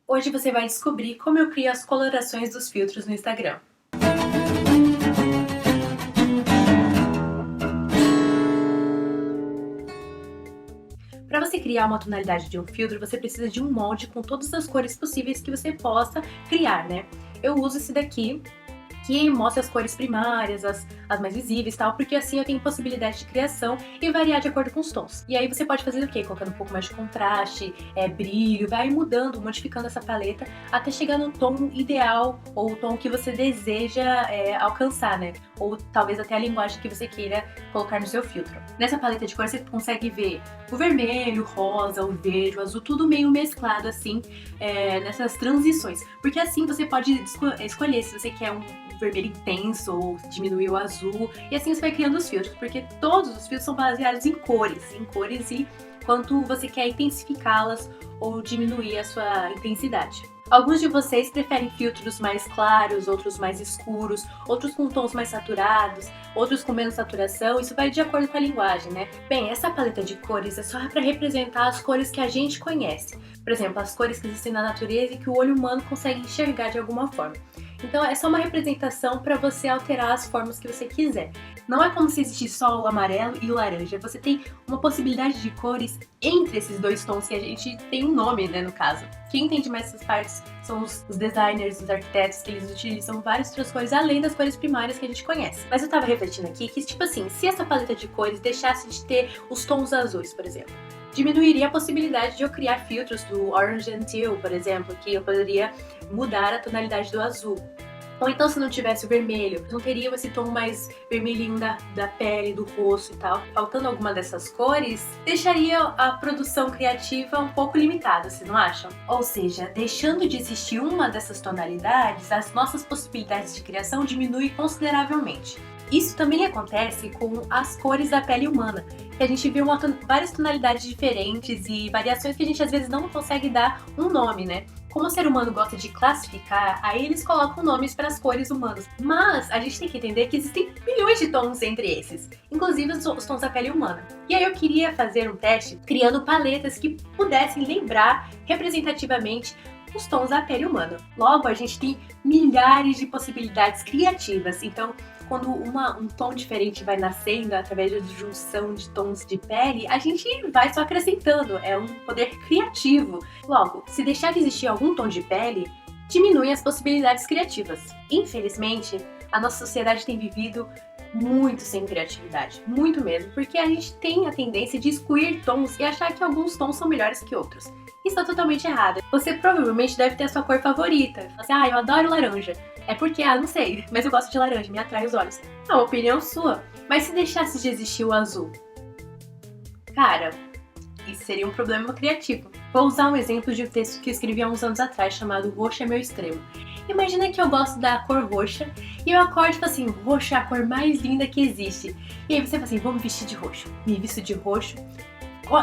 Hoje você vai descobrir como eu crio as colorações dos filtros no Instagram. Para você criar uma tonalidade de um filtro, você precisa de um molde com todas as cores possíveis que você possa criar, né? Eu uso esse daqui, que mostra as cores primárias, as mais visíveis e tal, porque assim eu tenho possibilidade de criação e variar de acordo com os tons. E aí você pode fazer o quê? Colocando um pouco mais de contraste, brilho, vai mudando, modificando essa paleta até chegar no tom ideal ou o tom que você deseja alcançar, né? Ou talvez até a linguagem que você queira colocar no seu filtro. Nessa paleta de cores você consegue ver o vermelho, o rosa, o verde, o azul, tudo meio mesclado assim, nessas transições. Porque assim você pode escolher se você quer um vermelho intenso ou diminuir o azul, e assim você vai criando os filtros, porque todos os filtros são baseados em cores e quanto você quer intensificá-las ou diminuir a sua intensidade. Alguns de vocês preferem filtros mais claros, outros mais escuros, outros com tons mais saturados, outros com menos saturação, isso vai de acordo com a linguagem, né? Bem, essa paleta de cores é só para representar as cores que a gente conhece. Por exemplo, as cores que existem na natureza e que o olho humano consegue enxergar de alguma forma. Então é só uma representação para você alterar as formas que você quiser. Não é como se existisse só o amarelo e o laranja, você tem uma possibilidade de cores entre esses dois tons que a gente tem um nome, né, no caso. Quem entende mais essas partes são os designers, os arquitetos, que eles utilizam várias outras cores além das cores primárias que a gente conhece. Mas eu tava refletindo aqui que, tipo assim, se essa paleta de cores deixasse de ter os tons azuis, por exemplo, diminuiria a possibilidade de eu criar filtros do Orange and Teal, por exemplo, que eu poderia mudar a tonalidade do azul. Ou então, se não tivesse o vermelho, não teria esse tom mais vermelhinho da pele, do rosto e tal. Faltando alguma dessas cores, deixaria a produção criativa um pouco limitada, vocês não acham? Ou seja, deixando de existir uma dessas tonalidades, as nossas possibilidades de criação diminuem consideravelmente. Isso também acontece com as cores da pele humana, que a gente vê várias tonalidades diferentes e variações que a gente às vezes não consegue dar um nome, né? Como o ser humano gosta de classificar, aí eles colocam nomes para as cores humanas. Mas a gente tem que entender que existem milhões de tons entre esses, inclusive os tons da pele humana. E aí eu queria fazer um teste criando paletas que pudessem lembrar representativamente os tons da pele humana. Logo, a gente tem milhares de possibilidades criativas, então quando um tom diferente vai nascendo através da junção de tons de pele, a gente vai só acrescentando, é um poder criativo. Logo, se deixar de existir algum tom de pele, diminui as possibilidades criativas. Infelizmente, a nossa sociedade tem vivido muito sem criatividade, muito mesmo, porque a gente tem a tendência de excluir tons e achar que alguns tons são melhores que outros. Isso está totalmente errado. Você provavelmente deve ter a sua cor favorita. Você, eu adoro laranja. É porque, não sei, mas eu gosto de laranja, me atrai os olhos. É uma opinião sua. Mas se deixasse de existir o azul? Cara, isso seria um problema criativo. Vou usar um exemplo de um texto que eu escrevi há uns anos atrás, chamado Roxo é meu extremo. Imagina que eu gosto da cor roxa e eu acordo e falo assim, roxo é a cor mais linda que existe. E aí você fala assim, vou me vestir de roxo. Me visto de roxo.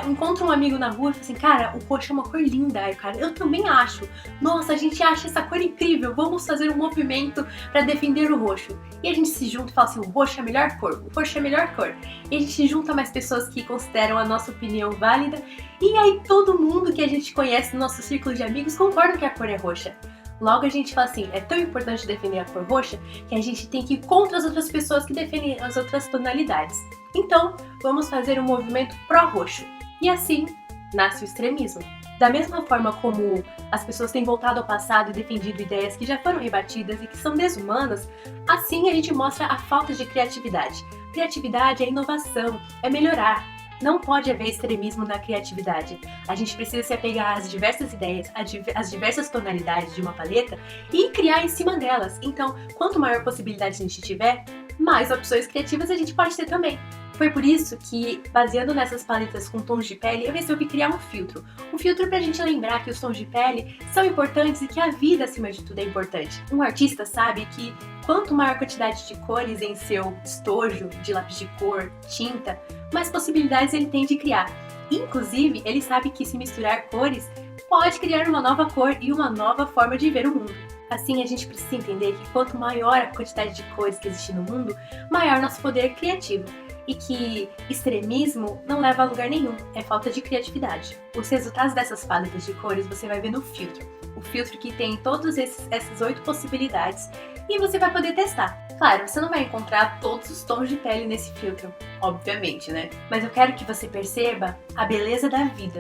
Encontra um amigo na rua e fala assim, cara, o roxo é uma cor linda. Aí o cara, eu também acho. Nossa, a gente acha essa cor incrível. Vamos fazer um movimento para defender o roxo. E a gente se junta e fala assim, o roxo é a melhor cor. O roxo é a melhor cor. E a gente se junta mais pessoas que consideram a nossa opinião válida. E aí todo mundo que a gente conhece no nosso círculo de amigos concorda que a cor é roxa. Logo a gente fala assim, é tão importante defender a cor roxa que a gente tem que ir contra as outras pessoas que defendem as outras tonalidades. Então, vamos fazer um movimento pró-roxo. E assim, nasce o extremismo. Da mesma forma como as pessoas têm voltado ao passado e defendido ideias que já foram rebatidas e que são desumanas, assim a gente mostra a falta de criatividade. Criatividade é inovação, é melhorar. Não pode haver extremismo na criatividade. A gente precisa se apegar às diversas ideias, às diversas tonalidades de uma paleta e criar em cima delas. Então, quanto maior possibilidade a gente tiver, mais opções criativas a gente pode ter também. Foi por isso que, baseando nessas paletas com tons de pele, eu resolvi criar um filtro. Um filtro pra gente lembrar que os tons de pele são importantes e que a vida, acima de tudo, é importante. Um artista sabe que quanto maior a quantidade de cores em seu estojo de lápis de cor, tinta, mais possibilidades ele tem de criar. Inclusive, ele sabe que se misturar cores pode criar uma nova cor e uma nova forma de ver o mundo. Assim, a gente precisa entender que quanto maior a quantidade de cores que existe no mundo, maior nosso poder criativo. E que extremismo não leva a lugar nenhum, é falta de criatividade. Os resultados dessas paletas de cores você vai ver no filtro. o filtro que tem todas essas 8 possibilidades e você vai poder testar. Claro, você não vai encontrar todos os tons de pele nesse filtro, obviamente, né? Mas eu quero que você perceba a beleza da vida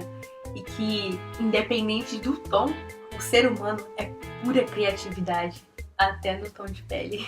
e que, independente do tom, o ser humano é pura criatividade, até no tom de pele.